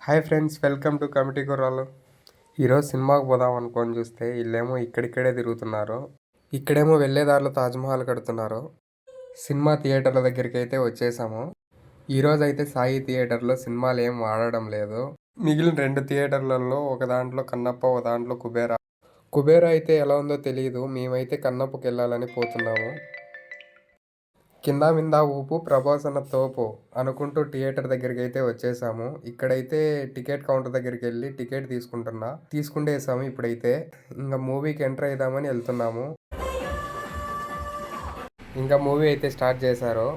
Hi friends, welcome to committee కుర్రాలు. ఈరోజు సినిమాకి పోదాం అనుకొని చూస్తే వీళ్ళేమో ఇక్కడిక్కడే తిరుగుతున్నారు. ఇక్కడేమో వెళ్ళేదారిలో తాజ్మహల్ కడుతున్నారు. సినిమా థియేటర్ల దగ్గరికి అయితే వచ్చేసాము. ఈరోజు అయితే సాయి థియేటర్లో సినిమాలు ఏం ఆడడం లేదు. మిగిలిన 2 థియేటర్లలో ఒక దాంట్లో కన్నప్ప, ఒక దాంట్లో కుబేరా. కుబేరా అయితే ఎలా ఉందో తెలియదు. మేమైతే కన్నప్పకి వెళ్ళాలని పోతున్నాము. కింద మింద ఊపు ప్రభాస్ అన్న తోపు అనుకుంటూ థియేటర్ దగ్గరికి అయితే వచ్చేసాము. ఇక్కడైతే టికెట్ కౌంటర్ దగ్గరికి వెళ్ళి టికెట్ తీసుకుంటేసాము. ఇప్పుడైతే ఇంకా మూవీకి ఎంటర్ అయిదామని వెళ్తున్నాము. ఇంకా మూవీ అయితే స్టార్ట్ చేశారు.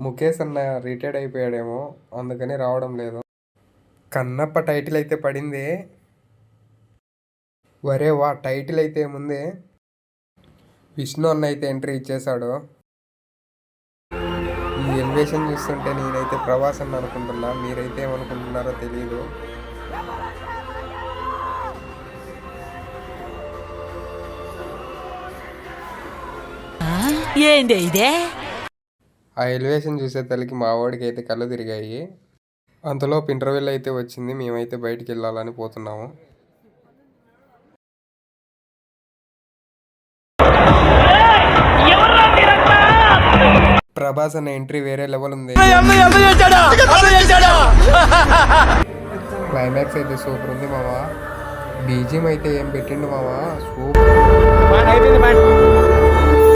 ముఖేష్ అన్న రిటైర్డ్ అయిపోయాడేమో, అందుకని రావడం లేదు. కన్నప్ప టైటిల్ అయితే పడింది. వరే వా, టైటిల్ అయితే ముందే విష్ణు అన్న అయితే ఎంట్రీ ఇచ్చేశాడు. ఈ ఎలివేషన్ చూస్తుంటే నేనైతే ప్రభాస్ అని అనుకుంటున్నా. మీరైతే ఏమనుకుంటున్నారో తెలియదు. ఆ ఎలివేషన్ చూసే తల్లికి మా వాడికి అయితే కళ్ళు తిరిగాయి. అంతలో ఇంటర్వెల్ అయితే వచ్చింది. మేమైతే బయటికి వెళ్ళాలని పోతున్నాము. ప్రభాస్ అన్న ఎంట్రీ వేరే లెవెల్ ఉంది. క్లైమాక్స్ అయితే సూపర్ ఉంది మావా. బీజిఎం అయితే ఏం పెట్టిండు మావా, సూపర్.